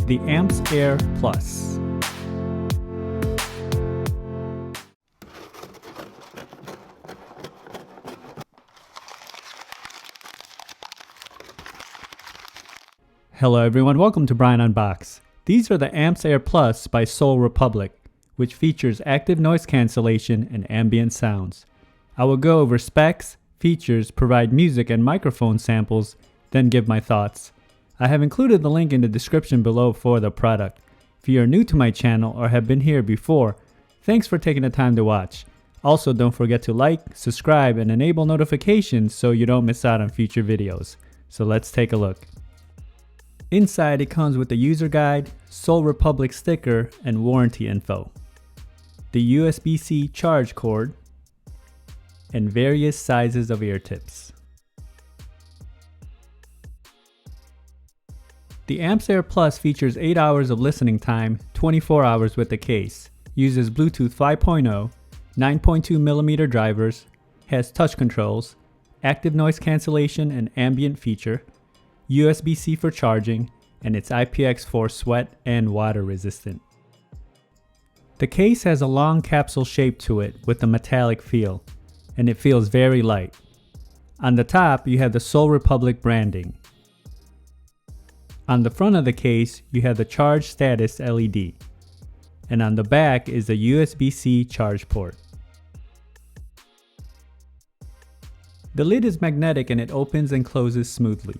the AMPS Air Plus. Hello everyone, welcome to Brian Unboxed. These are the AMPS Air Plus by Soul Republic, which features active noise cancellation and ambient sounds. I will go over specs, features, provide music and microphone samples, then give my thoughts. I have included the link in the description below for the product. If you are new to my channel or have been here before, thanks for taking the time to watch. Also, don't forget to like, subscribe, and enable notifications so you don't miss out on future videos. So let's take a look. Inside, it comes with the user guide, Soul Republic sticker, and warranty info, the USB-C charge cord, and various sizes of ear tips. The AMPS Air Plus features 8 hours of listening time, 24 hours with the case, uses Bluetooth 5.0, 9.2mm drivers, has touch controls, active noise cancellation and ambient feature, USB-C for charging, and it's IPX4 sweat and water resistant. The case has a long capsule shape to it with a metallic feel, and it feels very light. On the top, you have the Soul Republic branding. On the front of the case, you have the charge status LED, and on the back is the USB-C charge port. The lid is magnetic and it opens and closes smoothly.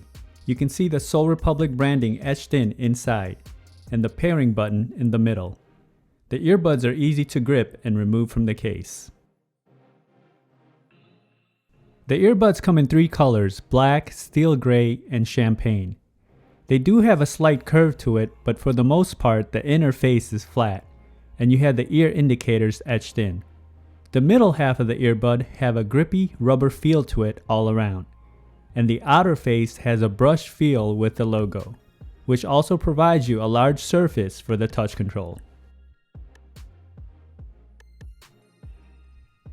You can see the Soul Republic branding etched in inside, and the pairing button in the middle. The earbuds are easy to grip and remove from the case. The earbuds come in 3 colors, black, steel gray, and champagne. They do have a slight curve to it, but for the most part the inner face is flat, and you have the ear indicators etched in. The middle half of the earbud have a grippy rubber feel to it all around, and the outer face has a brushed feel with the logo, which also provides you a large surface for the touch control.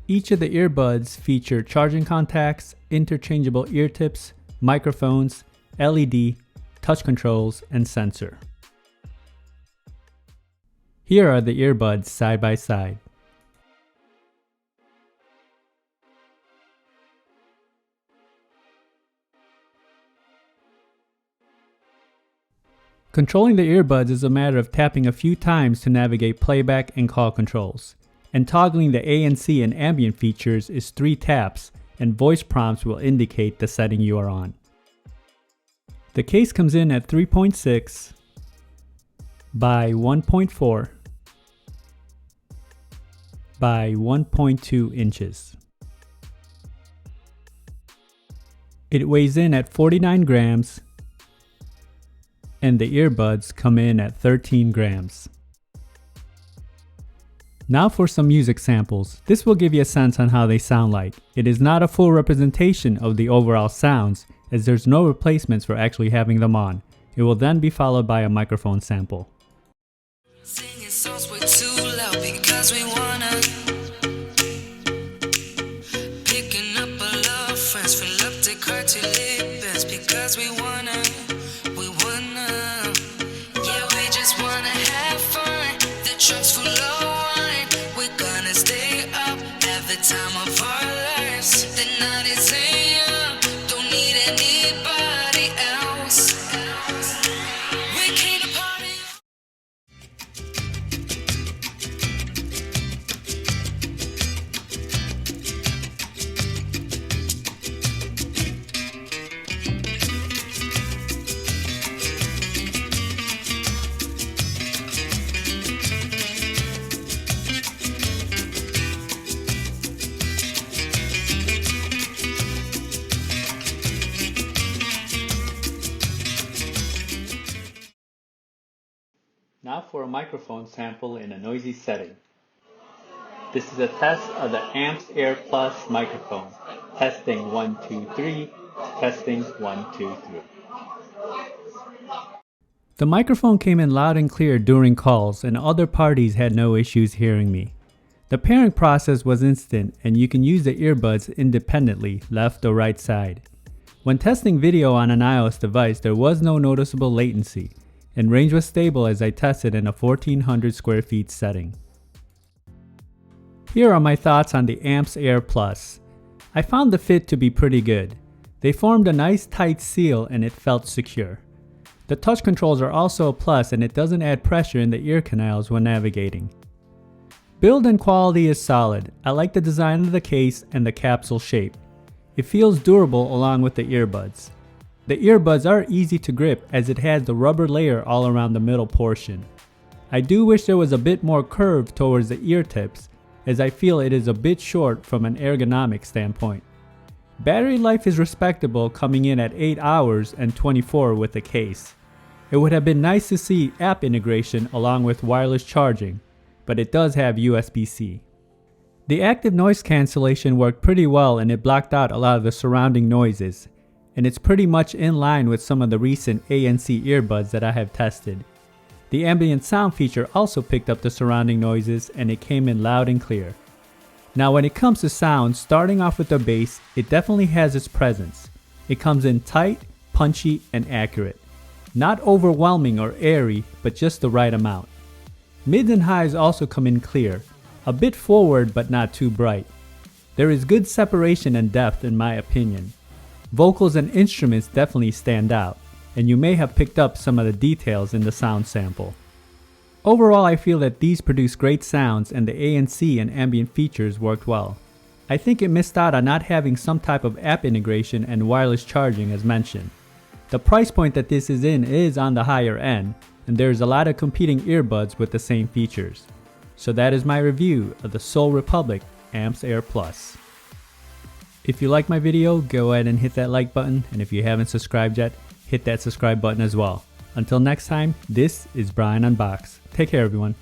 Each of the earbuds feature charging contacts, interchangeable ear tips, microphones, LED, touch controls, and sensor. Here are the earbuds side by side. Controlling the earbuds is a matter of tapping a few times to navigate playback and call controls, and toggling the ANC and ambient features is 3 taps, and voice prompts will indicate the setting you are on. The case comes in at 3.6 by 1.4 by 1.2 inches. It weighs in at 49 grams, and the earbuds come in at 13 grams. Now for some music samples. This will give you a sense on how they sound like. It is not a full representation of the overall sounds, as there's no replacements for actually having them on. It will then be followed by a microphone sample. Singing songs way too loud because we wanna. Picking up a lot of friends, fill up the car till it bends because we wanna. Yeah, we just wanna have fun. The trunk's full of wine. We're gonna stay up at the time of our lives. The night is young, don't need anybody else. We came to party. Now for a microphone sample in a noisy setting. This is a test of the AMPS Air Plus microphone. Testing 1, 2, 3. Testing 1, 2, 3. The microphone came in loud and clear during calls, and other parties had no issues hearing me. The pairing process was instant, and you can use the earbuds independently, left or right side. When testing video on an iOS device, there was no noticeable latency, and range was stable as I tested in a 1400 square feet setting. Here are my thoughts on the AMPS Air Plus. I found the fit to be pretty good. They formed a nice tight seal and it felt secure. The touch controls are also a plus and it doesn't add pressure in the ear canals when navigating. Build and quality is solid. I like the design of the case and the capsule shape. It feels durable along with the earbuds. The earbuds are easy to grip as it has the rubber layer all around the middle portion. I do wish there was a bit more curve towards the ear tips, as I feel it is a bit short from an ergonomic standpoint. Battery life is respectable, coming in at 8 hours and 24 with the case. It would have been nice to see app integration along with wireless charging, but it does have USB-C. The active noise cancellation worked pretty well and it blocked out a lot of the surrounding noises, and it's pretty much in line with some of the recent ANC earbuds that I have tested. The ambient sound feature also picked up the surrounding noises and it came in loud and clear. Now when it comes to sound, starting off with the bass, it definitely has its presence. It comes in tight, punchy, and accurate. Not overwhelming or airy, but just the right amount. Mids and highs also come in clear, a bit forward but not too bright. There is good separation and depth in my opinion. Vocals and instruments definitely stand out, and you may have picked up some of the details in the sound sample. Overall, I feel that these produce great sounds and the ANC and ambient features worked well. I think it missed out on not having some type of app integration and wireless charging as mentioned. The price point that this is in is on the higher end, and there's a lot of competing earbuds with the same features. So that is my review of the Soul Republic AMPS Air Plus. If you like my video, go ahead and hit that like button, and if you haven't subscribed yet, hit that subscribe button as well. Until next time, this is Brian Unboxed. Take care everyone.